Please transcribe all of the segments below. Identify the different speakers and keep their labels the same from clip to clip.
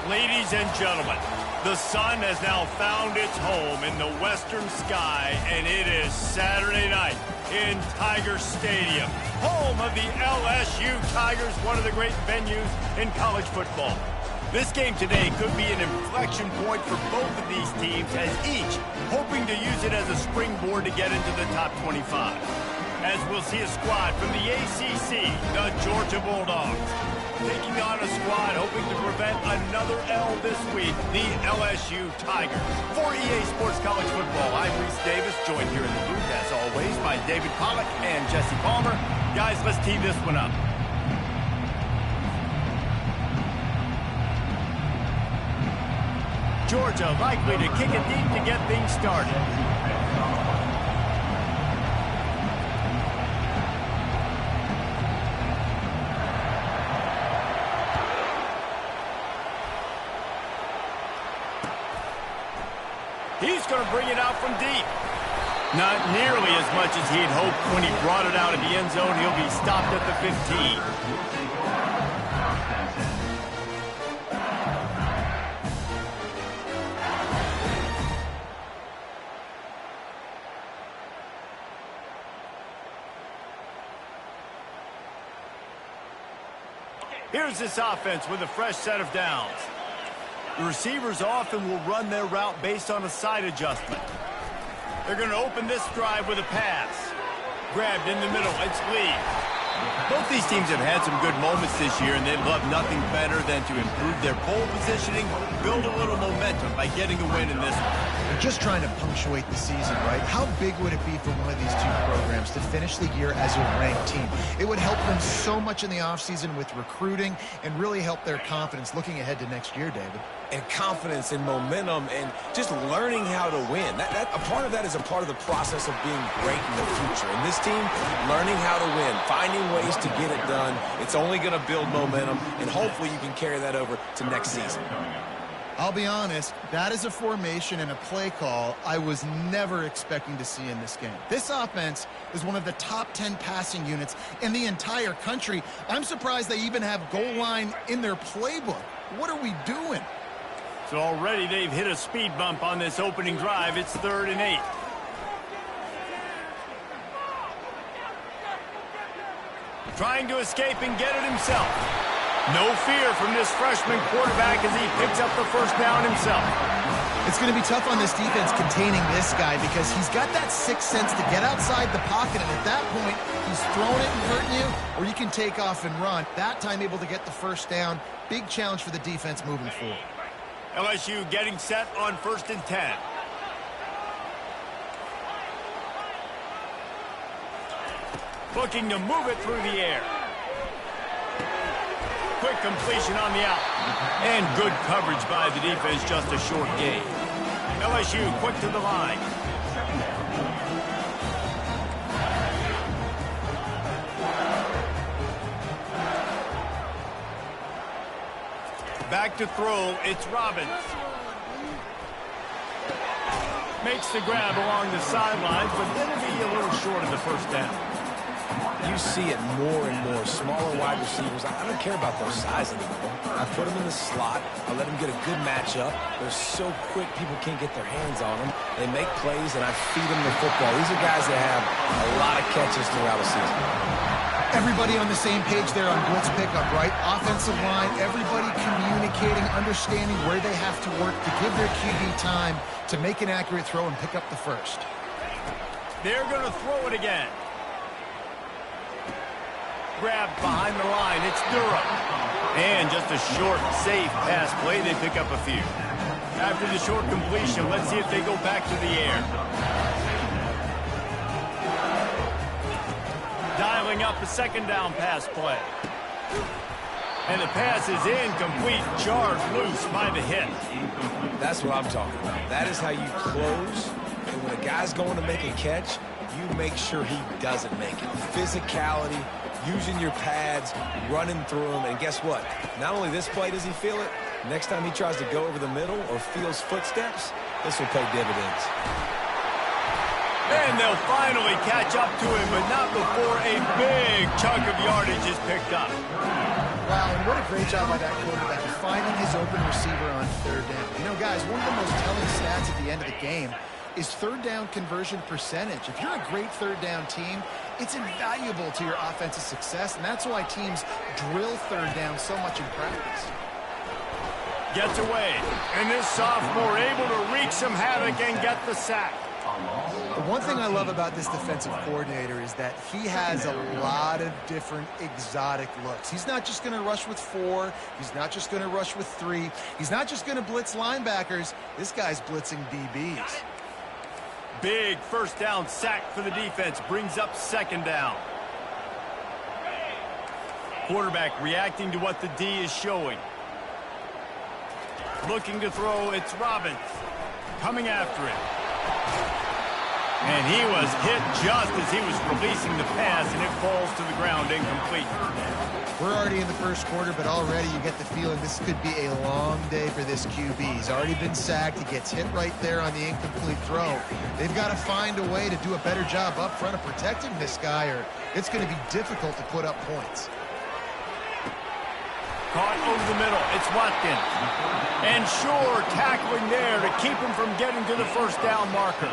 Speaker 1: Ladies and gentlemen, the sun has now found its home in the western sky, and it is Saturday night in Tiger Stadium, home of the LSU Tigers, one of the great venues in college football. This game today could be an inflection point for both of these teams, as each hoping to use it as a springboard to get into the top 25. As we'll see a squad from the ACC, the Georgia Bulldogs, taking on a squad hoping to prevent another L this week, the LSU Tigers. For EA Sports College Football, I'm Reese Davis, joined here in the booth, as always, by David Pollack and Jesse Palmer. Guys, let's tee this one up. Georgia likely to kick it deep to get things started. He's going to bring it out from deep. Not nearly as much as he'd hoped when he brought it out of the end zone. He'll be stopped at the 15. Here's this offense with a fresh set of downs. The receivers often will run their route based on a side adjustment. They're going to open this drive with a pass. Grabbed in the middle, it's Lee. Both these teams have had some good moments this year, and they'd love nothing better than to improve their pole positioning, build a little momentum by getting a win in this one.
Speaker 2: They're just trying to punctuate the season, right? How big would it be for one of these two programs to finish the year as a ranked team? It would help them so much in the offseason with recruiting and really help their confidence looking ahead to next year, David.
Speaker 3: And confidence and momentum and just learning how to win. A part of that is a part of the process of being great in the future. And this team, learning how to win, finding ways to get it done. It's only going to build momentum, and hopefully you can carry that over to next season.
Speaker 2: I'll be honest, that is a formation and a play call I was never expecting to see in this game. This offense is one of the top 10 passing units in the entire country. I'm surprised they even have goal line in their playbook. What are we doing?
Speaker 1: So already they've hit a speed bump on this opening drive. It's 3rd and 8. Trying to escape and get it himself. No fear from this freshman quarterback as he picks up the first down himself.
Speaker 2: It's going to be tough on this defense containing this guy because he's got that sixth sense to get outside the pocket, and at that point, he's throwing it and hurting you, or you can take off and run. That time able to get the first down. Big challenge for the defense moving forward.
Speaker 1: LSU getting set on 1st and 10. Looking to move it through the air. Quick completion on the out. And good coverage by the defense, just a short gain. LSU quick to the line. Back to throw, it's Robbins. Makes the grab along the sidelines, but then it'll be a little short of the first down.
Speaker 3: You see it more and more. Smaller wide receivers. I don't care about their size anymore. I put them in the slot. I let them get a good matchup. They're so quick, people can't get their hands on them. They make plays, and I feed them the football. These are guys that have a lot of catches throughout the season.
Speaker 2: Everybody on the same page there on blitz pickup, right? Offensive line, everybody communicating, understanding where they have to work to give their QB time to make an accurate throw and pick up the first.
Speaker 1: They're going to throw it again. Grabbed behind the line, it's Durham. And just a short, safe pass play, they pick up a few. After the short completion, let's see if they go back to the air. Dialing up a 2nd down pass play. And the pass is incomplete, jarred loose by the hit.
Speaker 3: That's what I'm talking about. That is how you close. And when a guy's going to make a catch, you make sure he doesn't make it. Physicality, using your pads, running through them, and guess what? Not only this play does he feel it, next time he tries to go over the middle or feels footsteps, this will pay dividends.
Speaker 1: And they'll finally catch up to him, but not before a big chunk of yardage is picked up.
Speaker 2: Wow, and what a great job by that quarterback finding his open receiver on third down. You know, guys, one of the most telling stats at the end of the game is third down conversion percentage. If you're a great third down team, it's invaluable to your offensive success, and that's why teams drill third down so much in practice.
Speaker 1: Gets away, and this sophomore able to wreak some havoc and get the sack.
Speaker 2: The one thing I love about this defensive coordinator is that he has a lot of different exotic looks. He's not just going to rush with 4. He's not just going to rush with 3. He's not just going to blitz linebackers. This guy's blitzing DBs.
Speaker 1: Big first down sack for the defense. Brings up second down. Quarterback reacting to what the D is showing. Looking to throw, it's Robbins. Coming after it. And he was hit just as he was releasing the pass, and it falls to the ground incomplete.
Speaker 2: We're already in the first quarter, but already you get the feeling this could be a long day for this QB. He's already been sacked. He gets hit right there on the incomplete throw. They've got to find a way to do a better job up front of protecting this guy, or it's going to be difficult to put up points.
Speaker 1: Caught over the middle. It's Watkins. And Shore tackling there to keep him from getting to the first down marker.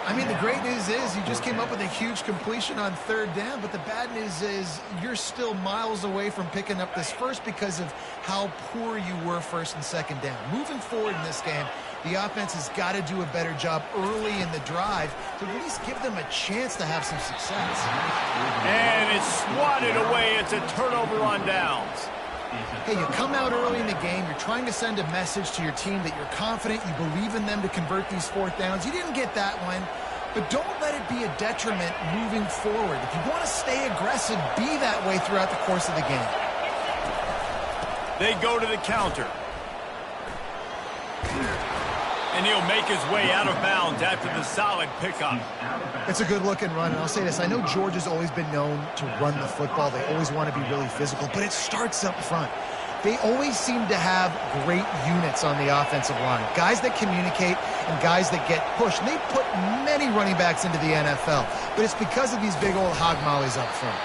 Speaker 2: I mean, the great news is you just came up with a huge completion on third down, but the bad news is you're still miles away from picking up this first because of how poor you were first and second down. Moving forward in this game, the offense has got to do a better job early in the drive to at least give them a chance to have some success.
Speaker 1: And it's swatted away. It's a turnover on downs.
Speaker 2: Hey, you come out early in the game, you're trying to send a message to your team that you're confident, you believe in them to convert these fourth downs. You didn't get that one, but don't let it be a detriment moving forward. If you want to stay aggressive, be that way throughout the course of the game.
Speaker 1: They go to the counter. And he'll make his way out of bounds after the solid pickup.
Speaker 2: It's a good-looking run, and I'll say this. I know Georgia's always been known to run the football. They always want to be really physical, but it starts up front. They always seem to have great units on the offensive line, guys that communicate and guys that get pushed. And they put many running backs into the NFL, but it's because of these big old hog mollies up front.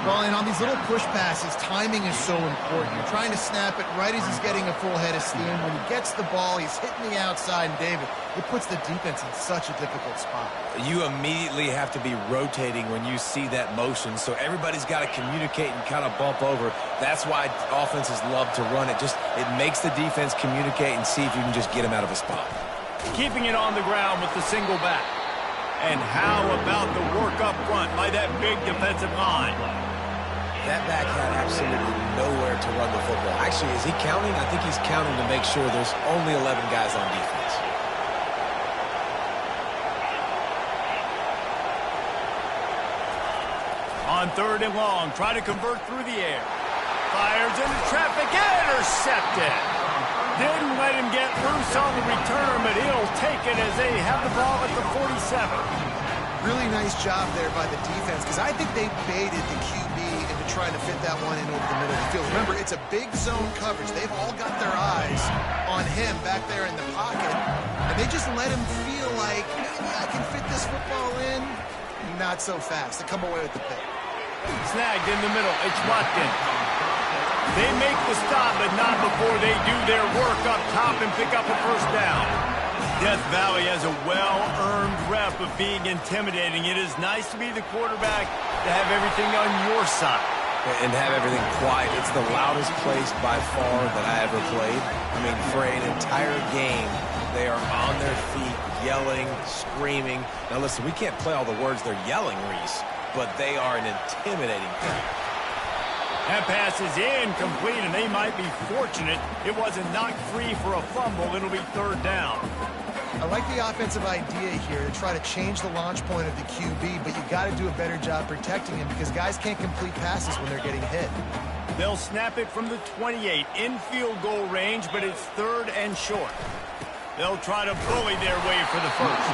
Speaker 2: Well, and on these little push passes, timing is so important. You're trying to snap it right as he's getting a full head of steam. When he gets the ball, he's hitting the outside, and David, it puts the defense in such a difficult spot.
Speaker 3: You immediately have to be rotating when you see that motion, so everybody's got to communicate and kind of bump over. That's why offenses love to run it. It makes the defense communicate and see if you can just get him out of a spot.
Speaker 1: Keeping it on the ground with the single back. And how about the work up front by that big defensive line?
Speaker 3: That back had absolutely nowhere to run the football. Actually, is he counting? I think he's counting to make sure there's only 11 guys on defense.
Speaker 1: On third and long, try to convert through the air. Fires into traffic, intercepted. Didn't let him get loose on the return, but he'll take it as they have the ball at the 47.
Speaker 2: Really nice job there by the defense, because I think they baited the QB into trying to fit that one in over the middle of the field. Remember, it's a big zone coverage. They've all got their eyes on him back there in the pocket, and they just let him feel like, maybe I can fit this football in. Not so fast. They come away with the pick.
Speaker 1: Snagged in the middle. It's Watkins. They make the stop, but not before they do their work up top and pick up a first down. Death Valley has a well-earned rep of being intimidating. It is nice to be the quarterback, to have everything on your side.
Speaker 3: And have everything quiet. It's the loudest place by far that I ever played. I mean, for an entire game, they are on their feet, yelling, screaming. Now listen, we can't play all the words they're yelling, Reese, but they are an intimidating thing.
Speaker 1: That pass is incomplete, and they might be fortunate it wasn't knocked free for a fumble. It'll be third down.
Speaker 2: I like the offensive idea here to try to change the launch point of the QB, but you got to do a better job protecting him because guys can't complete passes when they're getting hit.
Speaker 1: They'll snap it from the 28 in field goal range, but it's third and short. They'll try to bully their way for the first.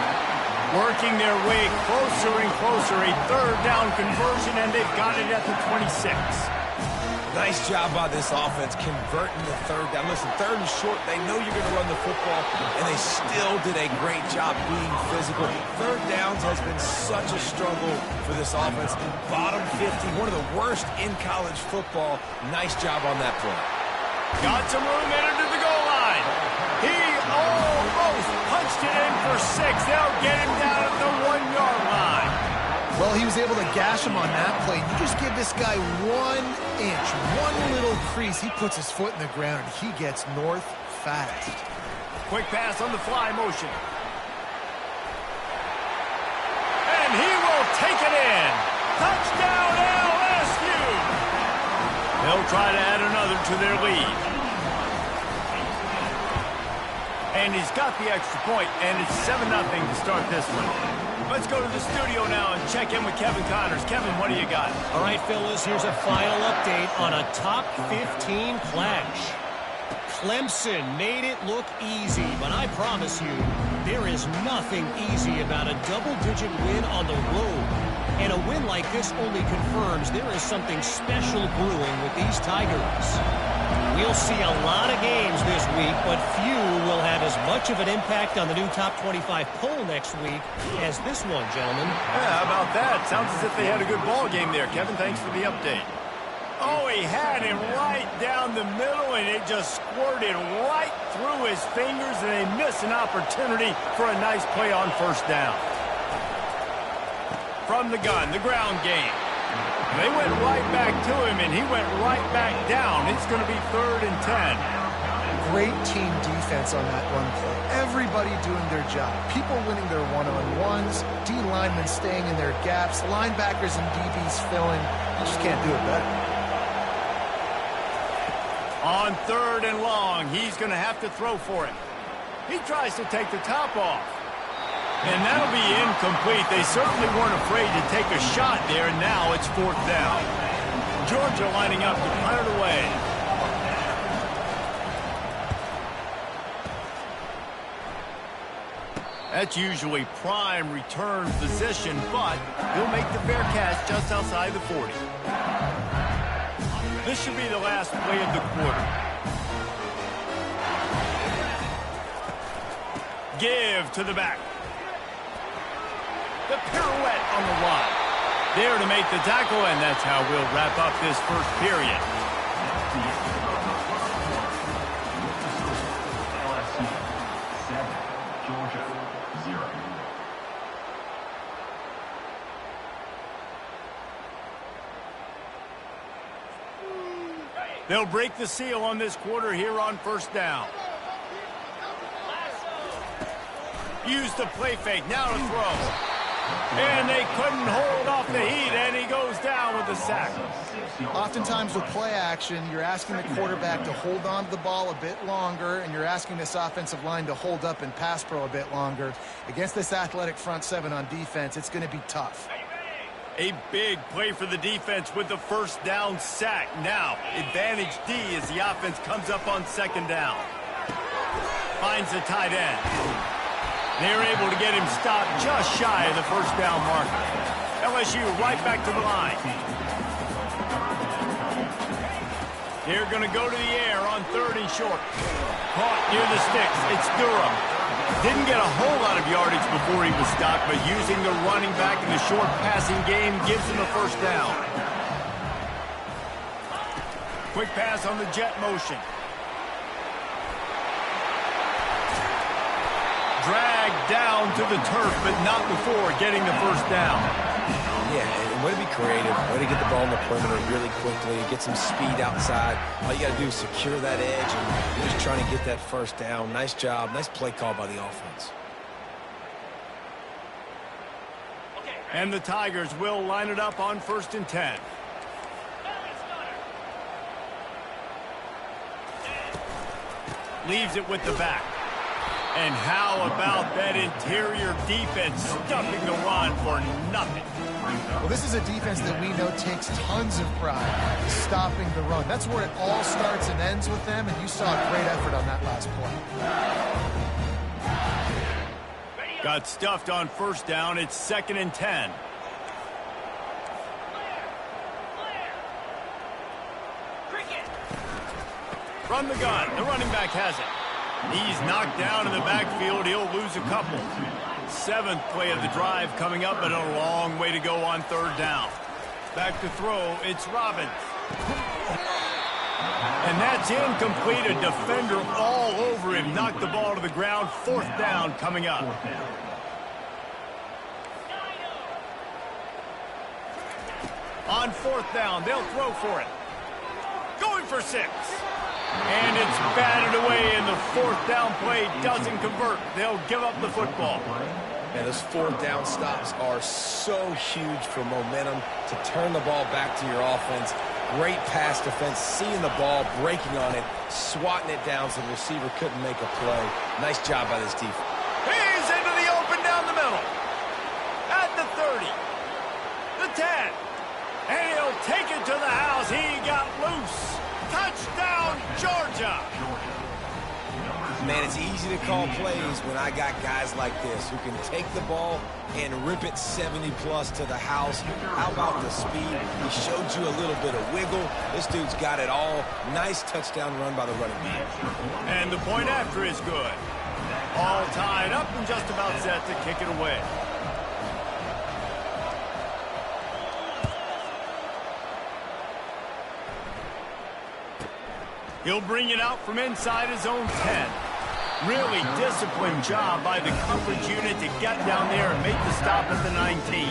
Speaker 1: Working their way closer and closer, a third down conversion, and they've got it at the 26.
Speaker 3: Nice job by this offense converting the third down. Listen, third and short, they know you're going to run the football, and they still did a great job being physical. Third downs has been such a struggle for this offense. Bottom 50, one of the worst in college football. Nice job on that play.
Speaker 1: Got some room, entered to the goal line. He almost punched it in for 6. They'll get him down at the 1-yard line.
Speaker 2: Well, he was able to gash him on that play. You just give this guy 1 inch, one little crease. He puts his foot in the ground, and he gets north fast.
Speaker 1: Quick pass on the fly motion. And he will take it in. Touchdown, LSU. They'll try to add another to their lead. And he's got the extra point, and it's 7-0 to start this one. Let's go to the studio now and check in with Kevin Connors. Kevin, what do you got?
Speaker 4: All right, fellas, here's a final update on a top 15 clash. Clemson made it look easy, but I promise you, there is nothing easy about a double-digit win on the road. And a win like this only confirms there is something special brewing with these Tigers. We'll see a lot of games this week, but few will have as much of an impact on the new top 25 poll next week as this one, gentlemen.
Speaker 1: Yeah, how about that? Sounds as if they had a good ball game there. Kevin, thanks for the update. Oh, he had him right down the middle, and it just squirted right through his fingers, and they missed an opportunity for a nice play on first down. From the gun, the ground game. They went right back to him, and he went right back down. It's going to be 3rd and 10.
Speaker 2: Great team defense on that run play. Everybody doing their job. People winning their one-on-ones, D linemen staying in their gaps, linebackers and DBs filling. You just can't do it better.
Speaker 1: On 3rd and long, he's going to have to throw for it. He tries to take the top off. And that'll be incomplete. They certainly weren't afraid to take a shot there, and now it's 4th down. Georgia lining up to punt it away. That's usually prime return position, but he'll make the fair catch just outside the 40. This should be the last play of the quarter. Give to the back. The pirouette on the line. There to make the tackle, and that's how we'll wrap up this first period.
Speaker 5: LSU 7, Georgia 0.
Speaker 1: They'll break the seal on this quarter here on first down. Use the play fake, now to throw. And they couldn't hold off the heat, and he goes down with a sack.
Speaker 2: Oftentimes with play action, you're asking the quarterback to hold on to the ball a bit longer, and you're asking this offensive line to hold up and pass pro a bit longer. Against this athletic front seven on defense, it's going to be tough.
Speaker 1: A big play for the defense with the first down sack. Now, advantage D as the offense comes up on 2nd down. Finds the tight end. They're able to get him stopped just shy of the first down marker. LSU right back to the line. They're going to go to the air on 3rd and short. Caught near the sticks. It's Durham. Didn't get a whole lot of yardage before he was stopped, but using the running back in the short passing game gives him a first down. Quick pass on the jet motion. Dragged down to the turf, but not before getting the first down.
Speaker 3: Yeah, and way to be creative, way to get the ball in the perimeter really quickly, get some speed outside. All you got to do is secure that edge, and you're just trying to get that first down. Nice job, nice play call by the offense.
Speaker 1: And the Tigers will line it up on 1st and 10. Leaves it with the back. And how about that interior defense stuffing the run for nothing?
Speaker 2: Well, this is a defense that we know takes tons of pride in stopping the run. That's where it all starts and ends with them, and you saw a great effort on that last play.
Speaker 1: Got stuffed on first down. It's 2nd and 10. From the gun, the running back has it. He's knocked down in the backfield. He'll lose a couple. 7th play of the drive coming up, but a long way to go on 3rd down. Back to throw, it's Robbins. And that's incomplete. A defender all over him. Knocked the ball to the ground. 4th down coming up. On 4th down, they'll throw for it. Going for 6. And it's batted away, and the 4th down play doesn't convert. They'll give up the football.
Speaker 3: And those 4th down stops are so huge for momentum to turn the ball back to your offense. Great pass defense, seeing the ball, breaking on it, swatting it down so the receiver couldn't make a play. Nice job by this defense.
Speaker 1: He's into the open down the middle. At the 30. The 10. And he'll take it to the house. He got loose. Touchdown, Georgia.
Speaker 3: Man, it's easy to call plays when I got guys like this who can take the ball and rip it 70-plus to the house. How about the speed? He showed you a little bit of wiggle. This dude's got it all. Nice touchdown run by the running back.
Speaker 1: And the point after is good. All tied up and just about set to kick it away. He'll bring it out from inside his own 10. Really disciplined job by the coverage unit to get down there and make the stop at the 19.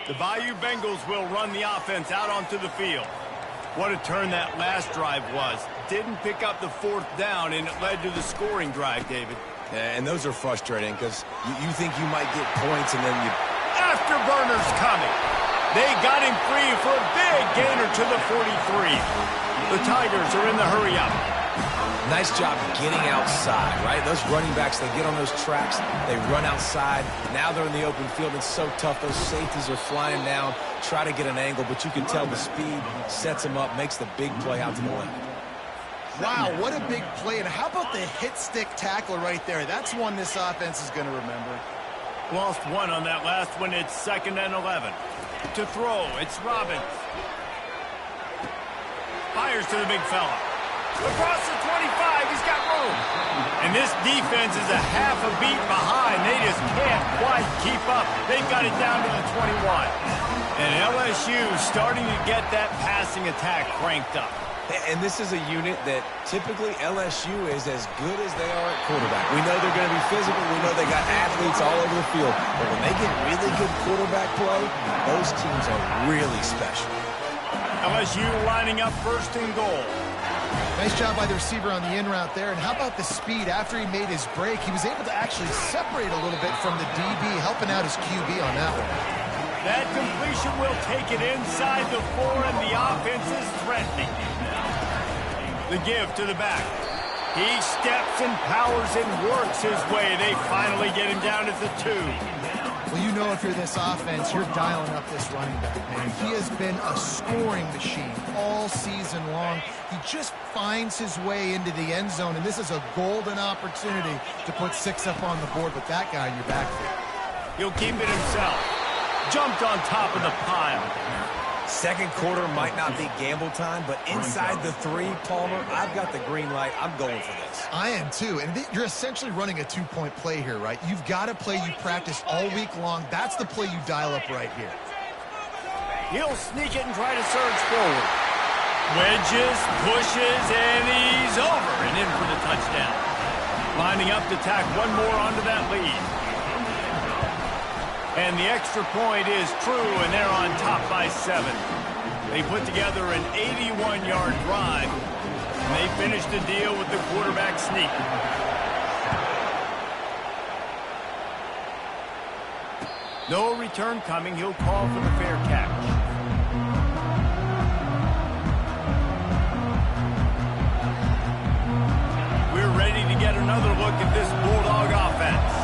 Speaker 1: The Bayou Bengals will run the offense out onto the field. What a turn that last drive was. Didn't pick up the 4th down, and it led to the scoring drive, David.
Speaker 3: Yeah, and those are frustrating because you think you might get points and then you...
Speaker 1: Afterburners coming. They got him free for a big gainer to the 43. The Tigers are in the hurry-up.
Speaker 3: Nice job getting outside, right? Those running backs, they get on those tracks, they run outside. Now they're in the open field. It's so tough. Those safeties are flying down, try to get an angle, but you can tell the speed sets them up, makes the big play out to the left.
Speaker 2: Wow, what a big play. And how about the hit stick tackle right there? That's one this offense is going to remember.
Speaker 1: Lost one on that last one. It's 2nd and 11. To throw, it's Robbins. Fires to the big fella. Across the 25, he's got room. And this defense is a half a beat behind. They just can't quite keep up. They've got it down to the 21. And LSU starting to get that passing attack cranked up.
Speaker 3: And this is a unit that typically LSU is as good as they are at quarterback. We know they're going to be physical. We know they got athletes all over the field. But when they get really good quarterback play, those teams are really special.
Speaker 1: LSU lining up 1st and goal.
Speaker 2: Nice job by the receiver on the in route there. And how about the speed? After he made his break, he was able to actually separate a little bit from the DB, helping out his QB on that one.
Speaker 1: That completion will take it inside the 4, and the offense is threatening. The give to the back. He steps and powers and works his way. They finally get him down at the 2.
Speaker 2: Well, you know if you're this offense, you're dialing up this running back, man. He has been a scoring machine all season long. He just finds his way into the end zone, and this is a golden opportunity to put 6 up on the board with that guy in your backfield.
Speaker 1: He'll keep it himself. Jumped on top of the pile.
Speaker 3: 2nd quarter might not be gamble time, but inside the 3, Palmer, I've got the green light. I'm going for this.
Speaker 2: I am too, and you're essentially running a 2-point play here, right? You've got a play you practice all week long. That's the play you dial up right here.
Speaker 1: He'll sneak it and try to surge forward. Wedges, pushes, and he's over and in for the touchdown. Lining up to tack one more onto that lead. And the extra point is true, and they're on top by 7. They put together an 81-yard drive, and they finish the deal with the quarterback sneak. No return coming. He'll call for the fair catch. We're ready to get another look at this Bulldog offense.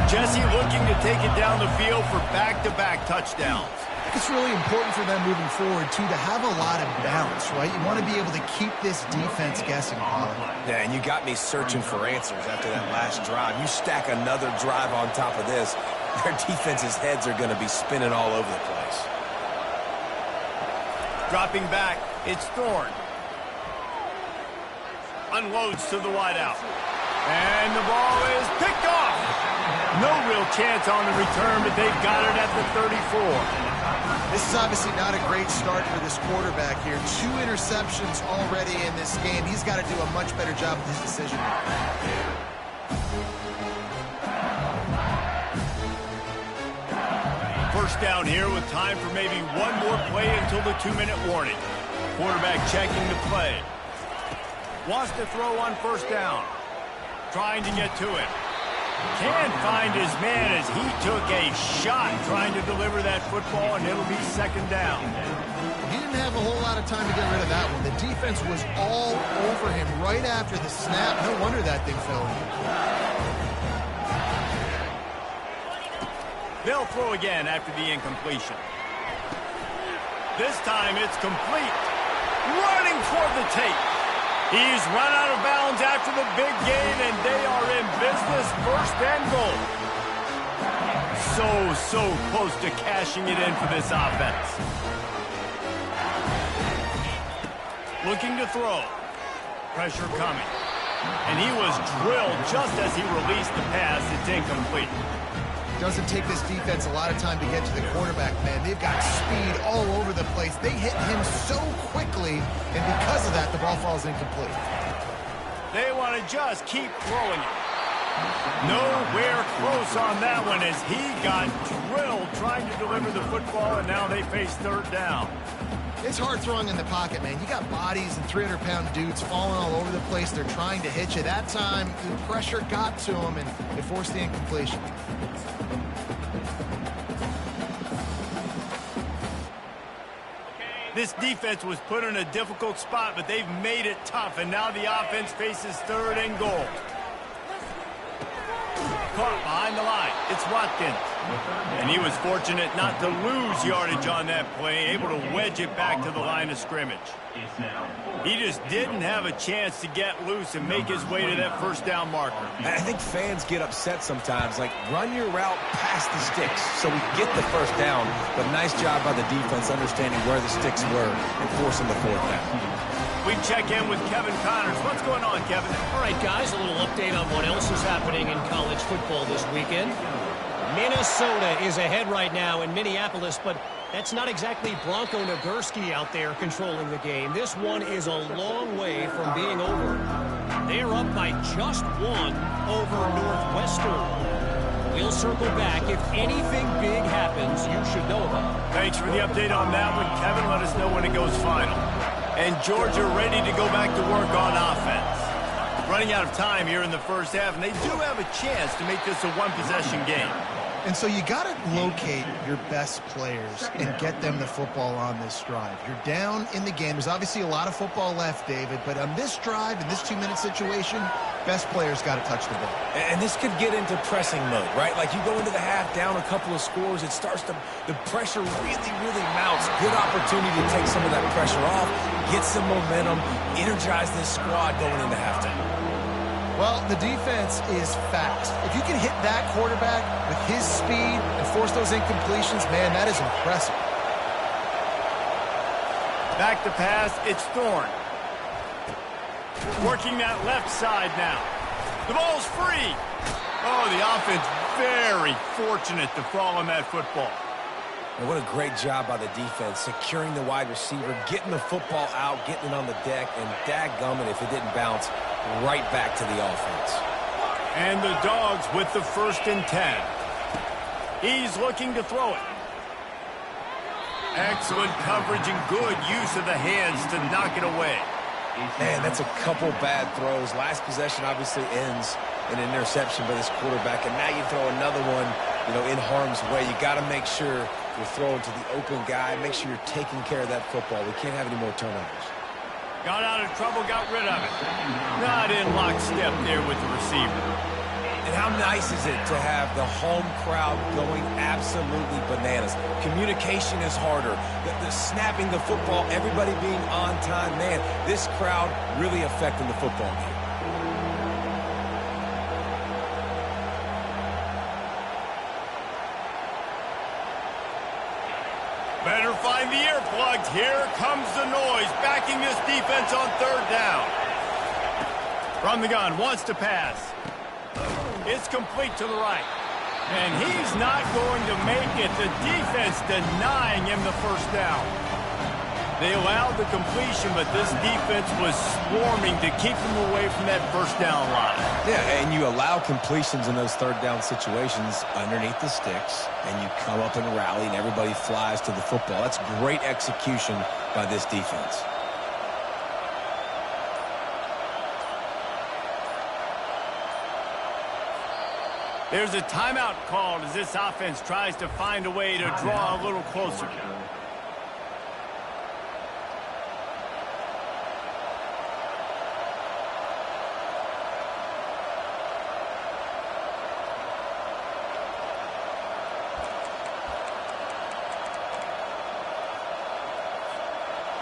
Speaker 1: Jesse looking to take it down the field for back-to-back touchdowns.
Speaker 2: I think it's really important for them moving forward, too, to have a lot of balance, right? You want to be able to keep this defense guessing, Colin.
Speaker 3: Yeah, and you got me searching for answers after that last drive. You stack another drive on top of this, their defense's heads are going to be spinning all over the place.
Speaker 1: Dropping back, it's Thorne. Unloads to the wideout. And the ball is picked off. No real chance on the return, but they've got it at the 34.
Speaker 2: This is obviously not a great start for this quarterback here. 2 interceptions already in this game. He's got to do a much better job with his decision.
Speaker 1: First down here with time for maybe one more play until the 2-minute warning. Quarterback checking the play. Wants to throw on first down. Trying to get to it. Can't find his man as he took a shot trying to deliver that football, and it'll be second down.
Speaker 2: He didn't have a whole lot of time to get rid of that one. The defense was all over him right after the snap. No wonder that thing fell in.
Speaker 1: They'll throw again after the incompletion. This time it's complete. Running toward the tape. He's run out of bounds after the big gain, and they are in business, first and goal. So close to cashing it in for this offense. Looking to throw. Pressure coming. And he was drilled just as he released the pass. It's incomplete.
Speaker 2: Doesn't take this defense a lot of time to get to the quarterback, man. They've got speed all over the place. They hit him so quickly, and because of that, the ball falls incomplete.
Speaker 1: They want to just keep throwing it. Nowhere close on that one as he got drilled trying to deliver the football, and now they face third down.
Speaker 2: It's hard throwing in the pocket, man. You got bodies and 300-pound dudes falling all over the place. They're trying to hit you. That time, the pressure got to them, and they forced the incompletion.
Speaker 1: This defense was put in a difficult spot, but they've made it tough, and now the offense faces third and goal. Caught behind the line. It's Watkins. And he was fortunate not to lose yardage on that play, able to wedge it back to the line of scrimmage. He just didn't have a chance to get loose and make his way to that first down marker.
Speaker 3: I think fans get upset sometimes, like run your route past the sticks so we get the first down, but nice job by the defense understanding where the sticks were and forcing the fourth down.
Speaker 1: We check in with Kevin Connors. What's going on, Kevin?
Speaker 4: All right, guys, a little update on what else is happening in college football this weekend. Minnesota is ahead right now in Minneapolis, but that's not exactly Bronco Nagurski out there controlling the game. This one is a long way from being over. They're up by just 1 over Northwestern. We'll circle back. If anything big happens, you should know about it.
Speaker 1: Thanks for the update on that one, Kevin. Let us know when it goes final. And Georgia ready to go back to work on offense. Running out of time here in the first half, and they do have a chance to make this a one-possession game.
Speaker 2: And so you got to locate your best players and get them the football on this drive. You're down in the game. There's obviously a lot of football left, David, but on this drive, in this 2-minute situation, best players got to touch the ball.
Speaker 3: And this could get into pressing mode, right? Like you go into the half down a couple of scores, it starts to, the pressure really mounts. Good opportunity to take some of that pressure off, get some momentum, energize this squad going into halftime.
Speaker 2: Well, the defense is fast. If you can hit that quarterback with his speed and force those incompletions, man, that is impressive.
Speaker 1: Back to pass, it's Thorne. Working that left side now. The ball's free. Oh, the offense very fortunate to fall on that football.
Speaker 3: And what a great job by the defense, securing the wide receiver, getting the football out, getting it on the deck, and dadgummit if it didn't bounce right back to the offense.
Speaker 1: And the Dogs with the 1st and 10. He's looking to throw it. Excellent coverage and good use of the hands to knock it away.
Speaker 3: Man, that's a couple bad throws. Last possession obviously ends in an interception by this quarterback, and now you throw another one, in harm's way. You got to make sure you're throwing to the open guy. Make sure you're taking care of that football. We can't have any more turnovers.
Speaker 1: Got out of trouble, got rid of it. Not in lockstep there with the receiver.
Speaker 3: And how nice is it to have the home crowd going absolutely bananas? Communication is harder. The snapping the football, everybody being on time. Man, this crowd really affecting the football game.
Speaker 1: Better find the earplugs. Here comes the noise, backing this defense on third down. From the gun, wants to pass. It's complete to the right. And he's not going to make it. The defense denying him the first down. They allowed the completion, but this defense was swarming to keep them away from that first down line.
Speaker 3: Yeah, and you allow completions in those third down situations underneath the sticks, and you come up and rally, and everybody flies to the football. That's great execution by this defense.
Speaker 1: There's a timeout called as this offense tries to find a way to draw a little closer.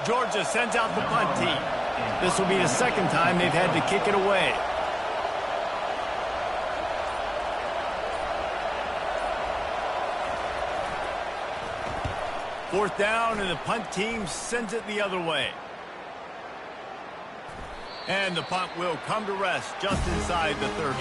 Speaker 1: Georgia sends out the punt team. This will be the second time they've had to kick it away. Fourth down, and the punt team sends it the other way. And the punt will come to rest just inside the 30.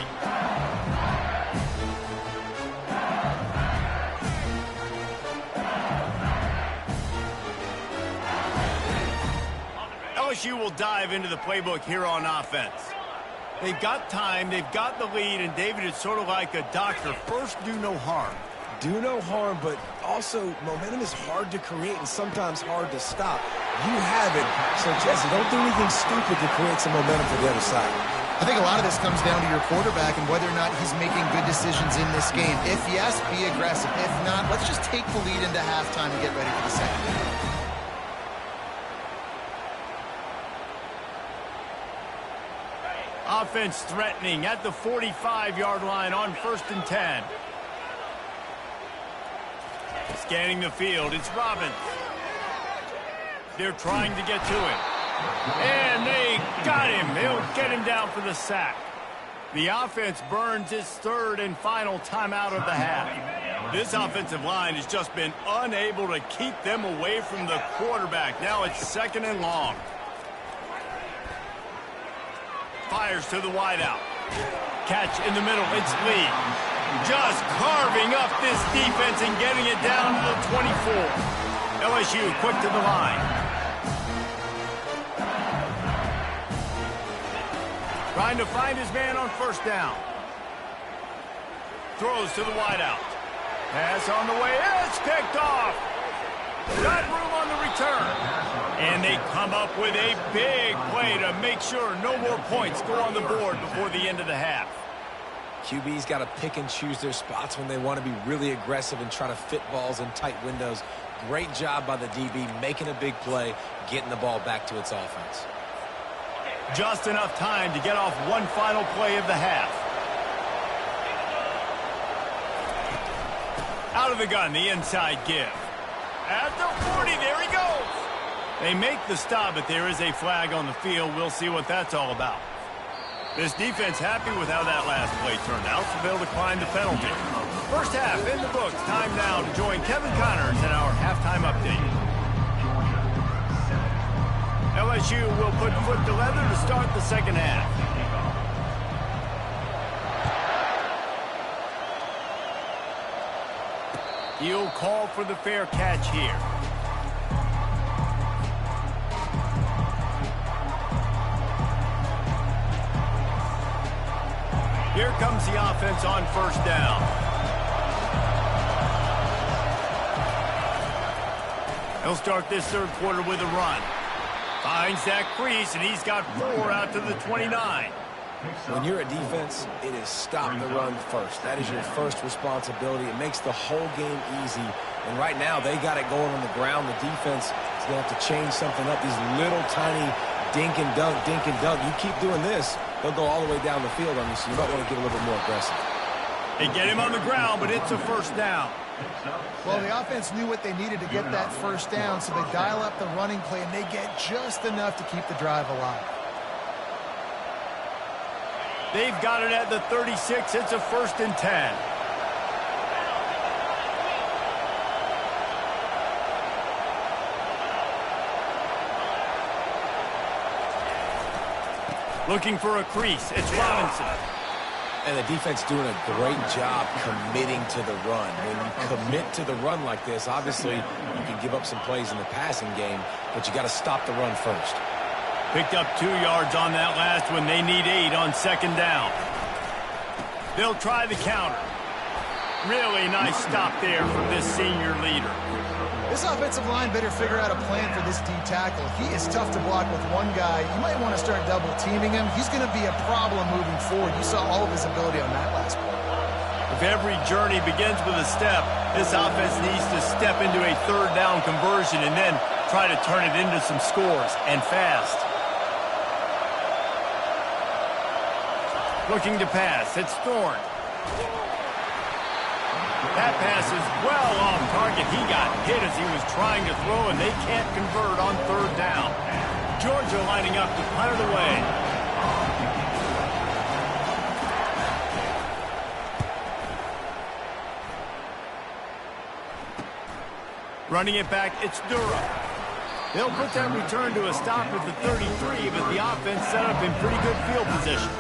Speaker 1: LSU will dive into the playbook here on offense. They've got time, they've got the lead, and David is sort of like a doctor. First, do no harm.
Speaker 3: Do no harm, but also momentum is hard to create and sometimes hard to stop. You have it, so Jesse, don't do anything stupid to create some momentum for the other side.
Speaker 2: I think a lot of this comes down to your quarterback and whether or not he's making good decisions in this game. If yes, be aggressive. If not, let's just take the lead into halftime and get ready for the second half.
Speaker 1: Offense threatening at the 45-yard line on 1st and 10. Scanning the field, it's Robbins. They're trying to get to him. And they got him. They'll get him down for the sack. The offense burns its third and final timeout of the half. This offensive line has just been unable to keep them away from the quarterback. Now it's second and long. Fires to the wideout. Catch in the middle. It's Lee. Just carving up this defense and getting it down to the 24. LSU quick to the line. Trying to find his man on first down. Throws to the wideout. Pass on the way. It's picked off. Got room on the return. And they come up with a big play to make sure no more points go on the board before the end of the half.
Speaker 3: QB's got to pick and choose their spots when they want to be really aggressive and try to fit balls in tight windows. Great job by the DB making a big play, getting the ball back to its offense.
Speaker 1: Just enough time to get off one final play of the half. Out of the gun, the inside give. At the 40, there he goes. They make the stop, but there is a flag on the field. We'll see what that's all about. This defense happy with how that last play turned out, so they'll decline the penalty. First half in the books. Time now to join Kevin Connors in our halftime update. LSU will put foot to leather to start the second half. He'll call for the fair catch here. Here comes the offense on first down. He'll start this third quarter with a run. Finds that crease, and he's got 4 out to the 29.
Speaker 3: When you're a defense, it is stop the run first. That is your first responsibility. It makes the whole game easy. And right now, they got it going on the ground. The defense is going to have to change something up. These little tiny dink and dunk, dink and dunk. You keep doing this, they'll go all the way down the field on you, so you might want to get a little bit more aggressive.
Speaker 1: They get him on the ground, but it's a first down.
Speaker 2: Well, the offense knew what they needed to get that first down, so they dial up the running play, and they get just enough to keep the drive alive.
Speaker 1: They've got it at the 36. It's a 1st and 10. Looking for a crease. It's Robinson.
Speaker 3: And the defense doing a great job committing to the run. When you commit to the run like this, obviously you can give up some plays in the passing game, but you got to stop the run first.
Speaker 1: Picked up 2 yards on that last one. They need 8 on second down. They'll try the counter. Really nice stop there from this senior leader.
Speaker 2: This offensive line better figure out a plan for this D tackle. He is tough to block with one guy. You might want to start double teaming him. He's going to be a problem moving forward. You saw all of his ability on that last play.
Speaker 1: If every journey begins with a step, this offense needs to step into a third down conversion and then try to turn it into some scores, and fast. Looking to pass. It's Thorne. That pass is well off target. He got hit as he was trying to throw, and they can't convert on third down. Georgia lining up to punt it away. Running it back, it's Durham. They'll put that return to a stop at the 33, but the offense set up in pretty good field position.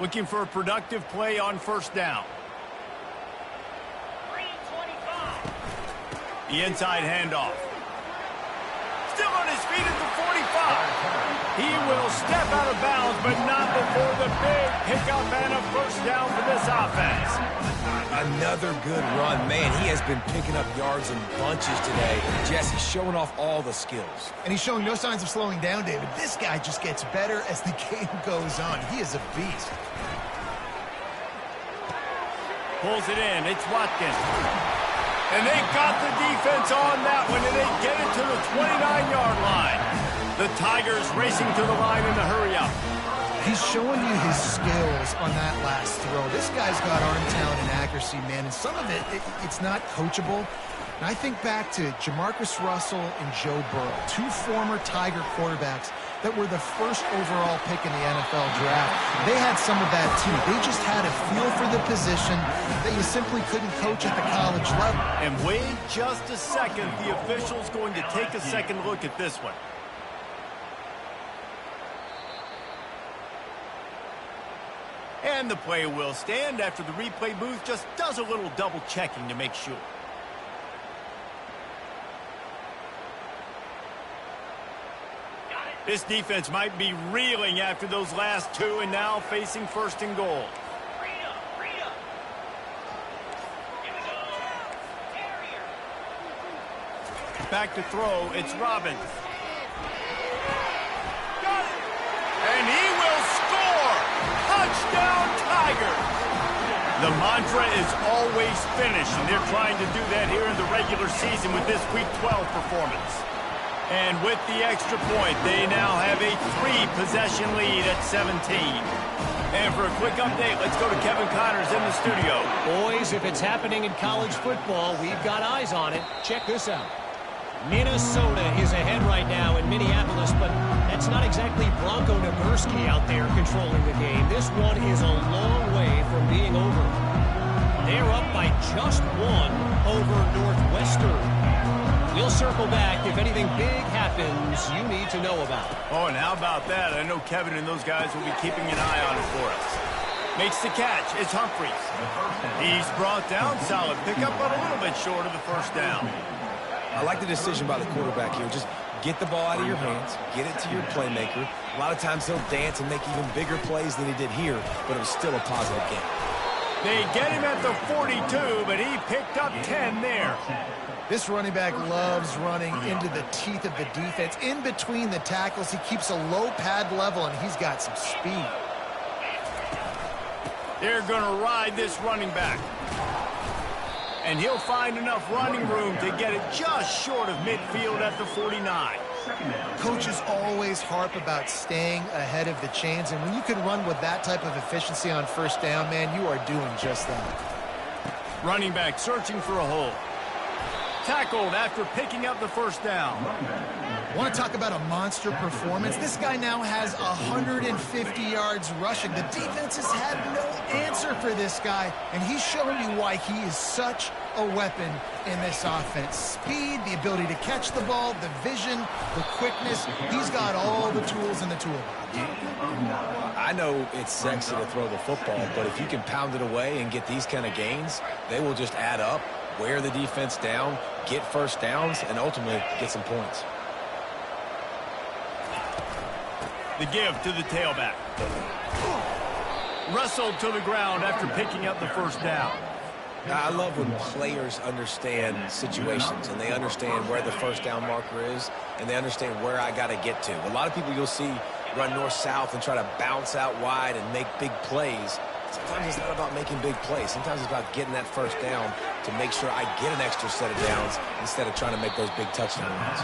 Speaker 1: Looking for a productive play on first down. The inside handoff. Still on his feet at the 45. He will step out of bounds, but not before the big pickup and a first down for this offense.
Speaker 3: Another good run. Man, he has been picking up yards in bunches today. Jesse's showing off all the skills.
Speaker 2: And he's showing no signs of slowing down, David. This guy just gets better as the game goes on. He is a beast.
Speaker 1: Pulls it in. It's Watkins. And they got the defense on that one, and they get it to the 29-yard line. The Tigers racing to the line in the hurry-up.
Speaker 2: He's showing you his skills on that last throw. This guy's got arm talent and accuracy, man, and some of it's not coachable. And I think back to Jamarcus Russell and Joe Burrow, 2 former Tiger quarterbacks that were the first overall pick in the NFL draft. They had some of that, too. They just had a feel for the position that you simply couldn't coach at the college level.
Speaker 1: And wait just a second. The official's going to take a second look at this one. And the play will stand after the replay booth just does a little double checking to make sure. This defense might be reeling after those last 2 and now facing first and goal. Back to throw, it's Robbins. And he will score! Touchdown, Tigers! The mantra is always finish, and they're trying to do that here in the regular season with this Week 12 performance. And with the extra point, they now have a 3-possession lead at 17. And for a quick update, let's go to Kevin Connors in the studio.
Speaker 4: Boys, if it's happening in college football, we've got eyes on it. Check this out. Minnesota is ahead right now in Minneapolis, but that's not exactly Bronco Nagurski out there controlling the game. This one is a long way from being over. They're up by just 1 over Northwestern. We'll circle back if anything big happens you need to know about.
Speaker 1: Oh, and how about that? I know Kevin and those guys will be keeping an eye on it for us. Makes the catch. It's Humphries. He's brought down. Solid pickup, but a little bit short of the first down.
Speaker 3: I like the decision by the quarterback here. Just get the ball out of your hands, get it to your playmaker. A lot of times he'll dance and make even bigger plays than he did here, but it was still a positive game.
Speaker 1: They get him at the 42, but he picked up 10 there.
Speaker 2: This running back loves running into the teeth of the defense. In between the tackles, he keeps a low pad level, and he's got some speed.
Speaker 1: They're going to ride this running back. And he'll find enough running room to get it just short of midfield at the 49.
Speaker 2: Coaches always harp about staying ahead of the chains, and when you can run with that type of efficiency on first down, man, you are doing just that.
Speaker 1: Running back searching for a hole. Tackled after picking up the first down.
Speaker 2: Want to talk about a monster performance? This guy now has 150 yards rushing. The defense has had no answer for this guy, and he's showing you why he is such a weapon in this offense. Speed, the ability to catch the ball, the vision, the quickness. He's got all the tools in the toolbox.
Speaker 3: I know it's sexy to throw the football, but if you can pound it away and get these kind of gains, they will just add up, wear the defense down, get first downs, and ultimately get some points.
Speaker 1: The give to the tailback. Wrestled to the ground after picking up the first down.
Speaker 3: Now, I love when players understand situations and they understand where the first down marker is and they understand where I got to get to. A lot of people you'll see run north-south and try to bounce out wide and make big plays. Sometimes it's not about making big plays. Sometimes it's about getting that first down to make sure I get an extra set of downs instead of trying to make those big touchdown runs.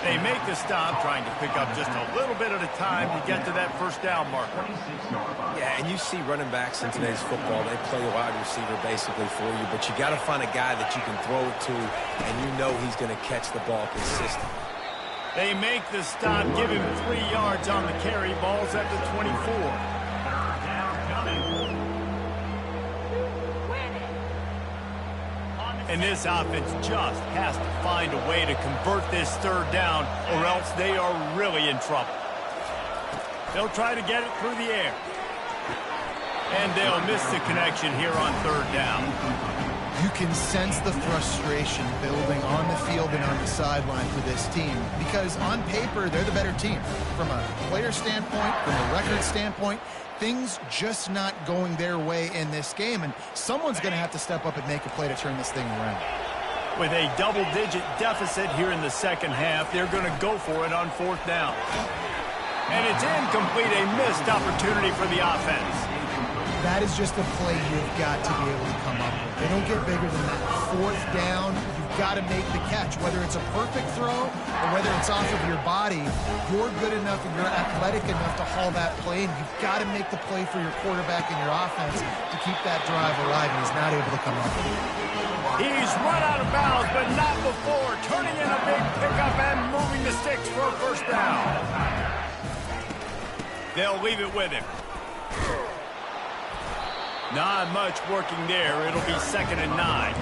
Speaker 1: They make the stop, trying to pick up just a little bit at a time to get to that first down marker.
Speaker 3: Yeah, and you see running backs in today's football, they play a wide receiver basically for you, but you got to find a guy that you can throw it to, and you know he's going to catch the ball consistently.
Speaker 1: They make the stop, give him 3 yards on the carry. Ball's at the 24. And this offense just has to find a way to convert this third down, or else they are really in trouble. They'll try to get it through the air. And they'll miss the connection here on third down.
Speaker 2: You can sense the frustration building on the field and on the sideline for this team because on paper, they're the better team. From a player standpoint, from a record standpoint, things just not going their way in this game, and someone's going to have to step up and make a play to turn this thing around.
Speaker 1: With a double-digit deficit here in the second half, they're going to go for it on fourth down. And it's incomplete, a missed opportunity for the offense.
Speaker 2: That is just a play you've got to be able to come up with. They don't get bigger than that. Fourth down, you've got to make the catch. Whether it's a perfect throw or whether it's off of your body, you're good enough and you're athletic enough to haul that play, and you've got to make the play for your quarterback and your offense to keep that drive alive, and he's not able to come up with it.
Speaker 1: He's run out of bounds, but not before. Turning in a big pickup and moving the sticks for a first down. They'll leave it with him. Not much working there. It'll be 2nd and 9.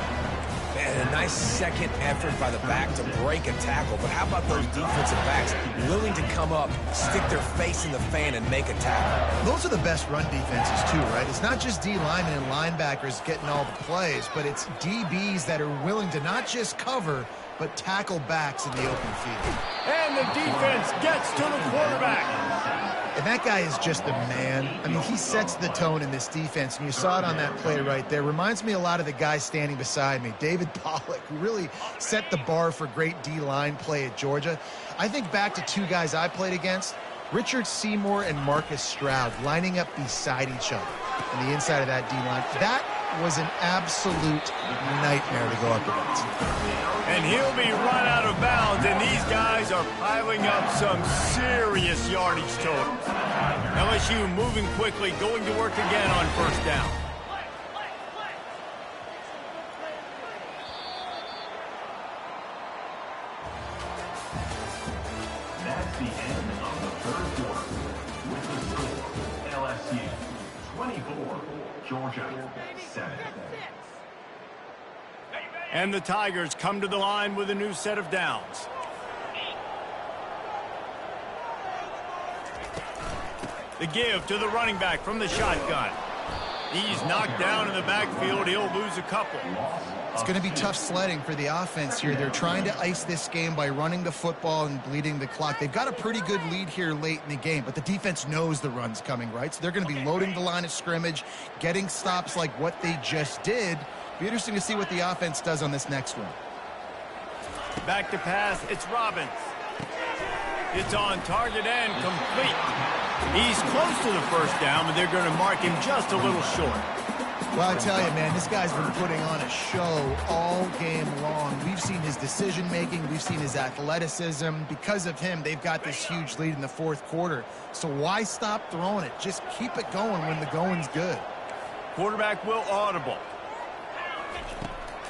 Speaker 3: Man, a nice second effort by the back to break a tackle. But how about those defensive backs willing to come up, stick their face in the fan, and make a tackle?
Speaker 2: Those are the best run defenses, too, right? It's not just D linemen and linebackers getting all the plays, but it's DBs that are willing to not just cover, but tackle backs in the open field.
Speaker 1: And the defense gets to the quarterback.
Speaker 2: And that guy is just a man. I mean, he sets the tone in this defense, and you saw it on that play right there. Reminds me a lot of the guy standing beside me, David Pollock, who really set the bar for great D-line play at Georgia. I think back to 2 guys I played against, Richard Seymour and Marcus Stroud, lining up beside each other on the inside of that D-line. That was an absolute nightmare to go up against.
Speaker 1: And he'll be run out of bounds, and these guys are piling up some serious yardage totals. LSU moving quickly, going to work again on first down.
Speaker 5: That's the end of the third quarter. With the score, LSU 24, Georgia 7.
Speaker 1: And the Tigers come to the line with a new set of downs. The give to the running back from the shotgun. He's knocked down in the backfield. He'll lose a couple.
Speaker 2: It's going to be tough sledding for the offense here. They're trying to ice this game by running the football and bleeding the clock. They've got a pretty good lead here late in the game, but the defense knows the run's coming, right? So they're going to be loading the line of scrimmage, getting stops like what they just did. Be interesting to see what the offense does on this next one.
Speaker 1: Back to pass. It's Robbins. It's on target and complete. He's close to the first down, but they're going to mark him just a little short.
Speaker 2: Well, I tell you, man, this guy's been putting on a show all game long. We've seen his decision-making. We've seen his athleticism. Because of him, they've got this huge lead in the fourth quarter. So why stop throwing it? Just keep it going when the going's good.
Speaker 1: Quarterback will audible.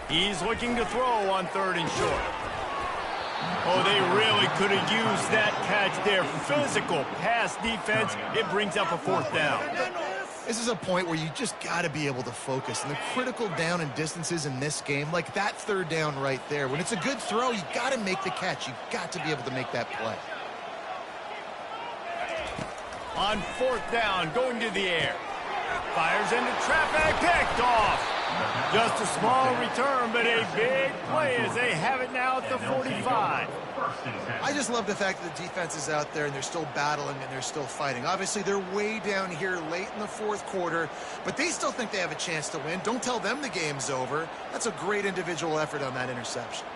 Speaker 1: He's looking to throw on 3rd and short. Oh, they really could have used that catch there. Physical pass defense. It brings up a 4th down.
Speaker 2: This is a point where you just got to be able to focus. And the critical down and distances in this game, like that 3rd down right there, when it's a good throw, you got to make the catch. You got to be able to make that play.
Speaker 1: On 4th down, going to the air. Fires into traffic, picked off. Just a small return, but a big play as they have it now at the 45.
Speaker 2: I just love the fact that the defense is out there and they're still battling and they're still fighting. Obviously, they're way down here late in the 4th quarter, but they still think they have a chance to win. Don't tell them the game's over. That's a great individual effort on that interception.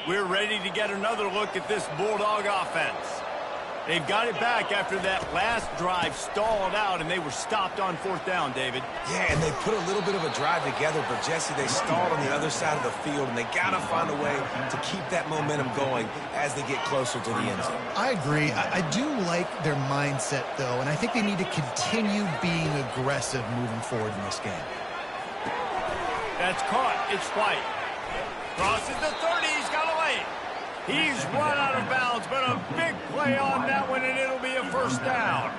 Speaker 1: We're ready to get another look at this Bulldog offense. They've got it back after that last drive stalled out, and they were stopped on 4th down, David.
Speaker 3: Yeah, and they put a little bit of a drive together, but, Jesse, they stalled on the other side of the field, and they got to find a way to keep that momentum going as they get closer to the end zone.
Speaker 2: I agree. I do like their mindset, though, and I think they need to continue being aggressive moving forward in this game.
Speaker 1: That's caught. It's White. Crosses the 30. He's got away. He's run out of bounds, but a big play on that one, and it'll be a 1st down.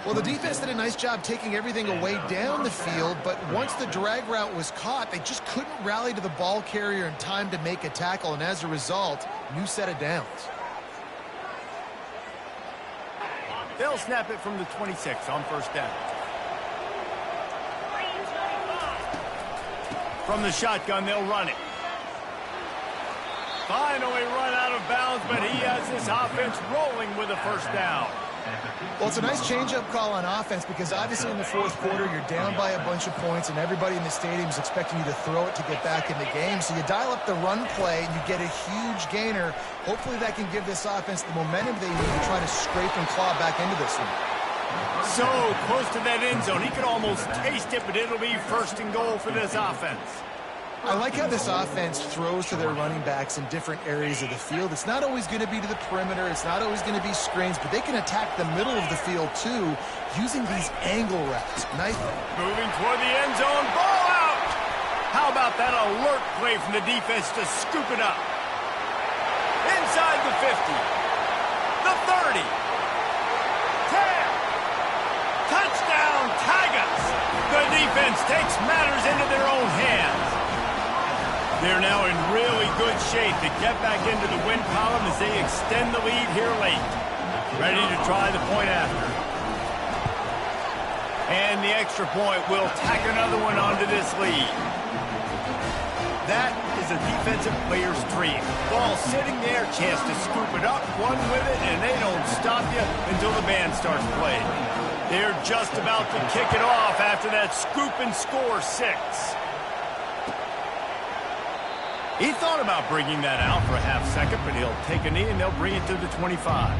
Speaker 2: Well, the defense did a nice job taking everything away down the field, but once the drag route was caught, they just couldn't rally to the ball carrier in time to make a tackle, and as a result, new set of downs.
Speaker 1: They'll snap it from the 26 on 1st down. From the shotgun, they'll run it. Finally run out of bounds, but he has this offense rolling with a 1st down.
Speaker 2: Well, it's a nice change-up call on offense because obviously in the 4th quarter, you're down by a bunch of points and everybody in the stadium is expecting you to throw it to get back in the game. So you dial up the run play and you get a huge gainer. Hopefully that can give this offense the momentum they need to try to scrape and claw back into this one.
Speaker 1: So close to that end zone. He could almost taste it, but it'll be 1st and goal for this offense.
Speaker 2: I like how this offense throws to their running backs in different areas of the field. It's not always going to be to the perimeter. It's not always going to be screens, but they can attack the middle of the field, too, using these angle routes. Nice.
Speaker 1: Moving toward the end zone. Ball out! How about that alert play from the defense to scoop it up? Inside the 50. The 30. 10. Touchdown, Tigers! The defense takes matters into their own hands. They're now in really good shape to get back into the win column as they extend the lead here late. Ready to try the point after. And the extra point will tack another one onto this lead. That is a defensive player's dream. Ball sitting there, chance to scoop it up, run with it, and they don't stop you until the band starts playing. They're just about to kick it off after that scoop and score 6. He thought about bringing that out for a half second, but he'll take a knee and they'll bring it to the 25.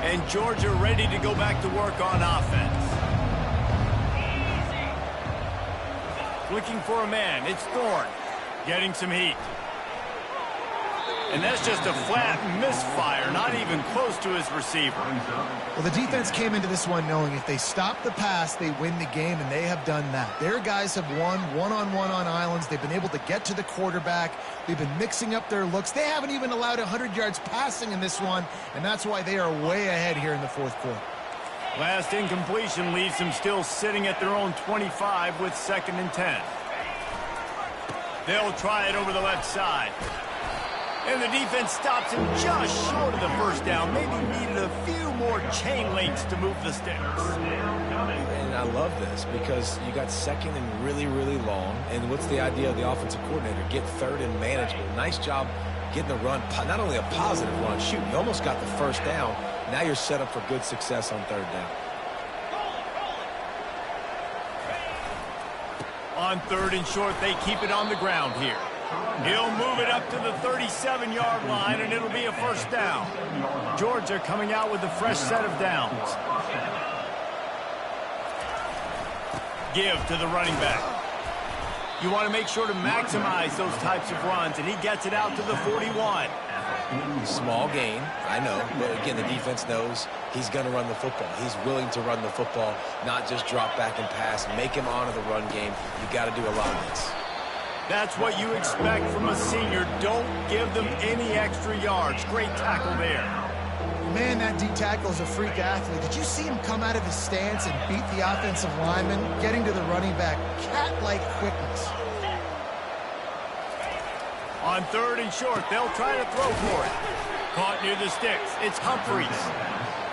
Speaker 1: And Georgia ready to go back to work on offense. Looking for a man. It's Thorne. Getting some heat. And that's just a flat misfire, not even close to his receiver.
Speaker 2: Well, the defense came into this one knowing if they stop the pass, they win the game, and they have done that. Their guys have won one-on-one on islands. They've been able to get to the quarterback. They've been mixing up their looks. They haven't even allowed 100 yards passing in this one, and that's why they are way ahead here in the 4th quarter.
Speaker 1: Last incompletion leaves them still sitting at their own 25 with 2nd and 10. They'll try it over the left side. And the defense stops him just short of the 1st down. Maybe needed a few more chain links to move the sticks.
Speaker 3: And I love this because you got 2nd and really, really long. And what's the idea of the offensive coordinator? Get 3rd and manageable. Nice job getting the run. Not only a positive run, shoot, you almost got the 1st down. Now you're set up for good success on 3rd down.
Speaker 1: On 3rd and short, they keep it on the ground here. He'll move it up to the 37-yard line, and it'll be a 1st down. Georgia coming out with a fresh set of downs. Give to the running back. You want to make sure to maximize those types of runs, and he gets it out to the 41.
Speaker 3: Small gain, I know, but again, the defense knows he's going to run the football. He's willing to run the football, not just drop back and pass, make him honor the run game. You got to do a lot of this.
Speaker 1: That's what you expect from a senior. Don't give them any extra yards. Great tackle there.
Speaker 2: Man, that D tackle is a freak athlete. Did you see him come out of his stance and beat the offensive lineman, getting to the running back? Cat-like quickness.
Speaker 1: On 3rd and short, they'll try to throw for it. Caught near the sticks. It's Humphreys.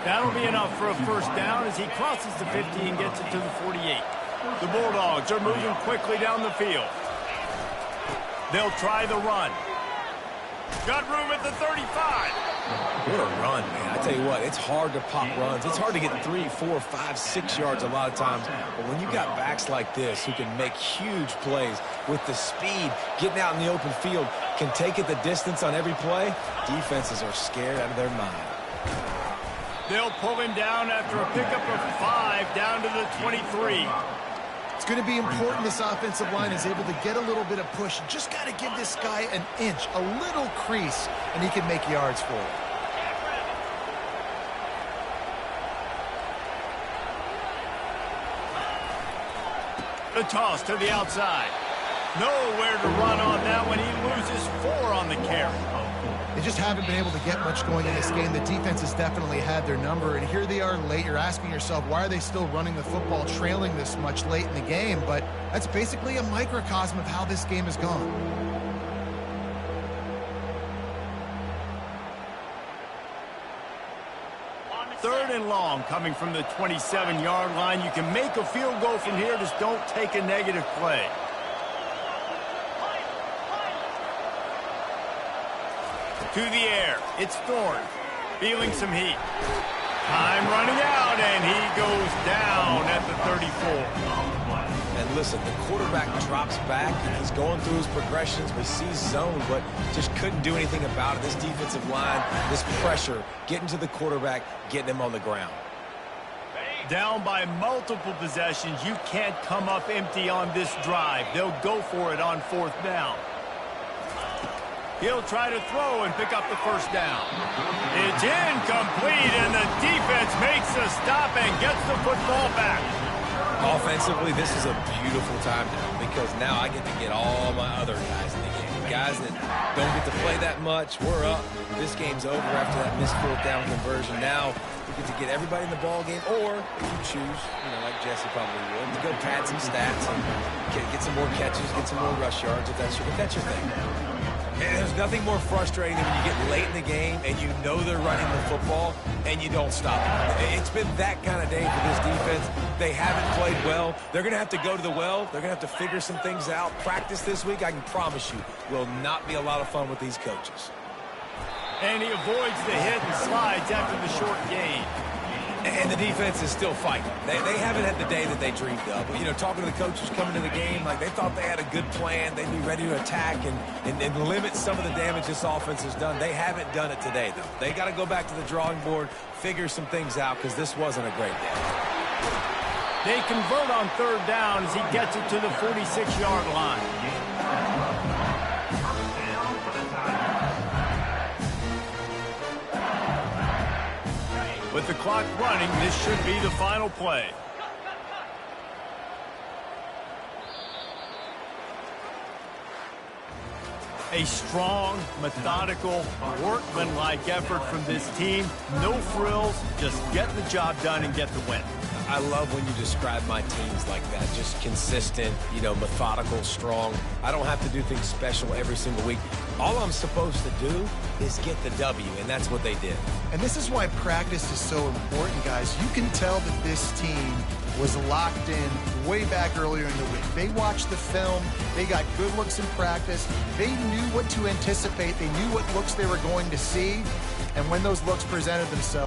Speaker 1: That'll be enough for a first down as he crosses the 50 and gets it to the 48. The Bulldogs are moving quickly down the field. They'll try the run. Got room at the 35.
Speaker 3: What a run, man. I tell you what, it's hard to pop runs. It's hard to get 3, 4, 5, 6 yards a lot of times. But when you got backs like this who can make huge plays with the speed, getting out in the open field, can take it the distance on every play, defenses are scared out of their mind.
Speaker 1: They'll pull him down after a pickup of 5 down to the 23.
Speaker 2: It's going to be important this offensive line is able to get a little bit of push. Just got to give this guy an inch, a little crease, and he can make yards for it.
Speaker 1: The toss to the outside. Nowhere to run on that one. He loses 4 on the carry.
Speaker 2: They just haven't been able to get much going in this game. The defense has definitely had their number, and here they are late. You're asking yourself, why are they still running the football, trailing this much late in the game? But that's basically a microcosm of how this game has gone.
Speaker 1: Third and long coming from the 27-yard line. You can make a field goal from here. Just don't take a negative play. To the air. It's Thorne. Feeling some heat. Time running out, and he goes down at the 34.
Speaker 3: And listen, the quarterback drops back, and he's going through his progressions. We see zone, but just couldn't do anything about it. This defensive line, this pressure, getting to the quarterback, getting him on the ground.
Speaker 1: Down by multiple possessions. You can't come up empty on this drive. They'll go for it on 4th down. He'll try to throw and pick up the first down. It's incomplete, and the defense makes a stop and gets the football back.
Speaker 3: Offensively, this is a beautiful time now because now I get to get all my other guys in the game. Guys that don't get to play that much, we're up. This game's over after that missed 4th down conversion. Now we get to get everybody in the ball game, or if you choose, like Jesse probably would, to go pad some stats and get some more catches, get some more rush yards if that's your thing. And there's nothing more frustrating than when you get late in the game and you know they're running the football and you don't stop them. It's been that kind of day for this defense. They haven't played well. They're going to have to go to the well. They're going to have to figure some things out. Practice this week, I can promise you, will not be a lot of fun with these coaches.
Speaker 1: And he avoids the hit and slides after the short gain.
Speaker 3: And the defense is still fighting. They haven't had the day that they dreamed of. Talking to the coaches coming to the game, like they thought they had a good plan. They'd be ready to attack and limit some of the damage this offense has done. They haven't done it today, though. They got to go back to the drawing board, figure some things out, because this wasn't a great day.
Speaker 1: They convert on 3rd down as he gets it to the 46-yard line. With the clock running, this should be the final play. A strong, methodical, workmanlike effort from this team. No frills, just get the job done and get the win.
Speaker 3: I love when you describe my teams like that. Just consistent, methodical, strong. I don't have to do things special every single week. All I'm supposed to do is get the W, and that's what they did.
Speaker 2: And this is why practice is so important, guys. You can tell that this team was locked in way back earlier in the week. They watched the film. They got good looks in practice. They knew what to anticipate. They knew what looks they were going to see. And when those looks presented themselves,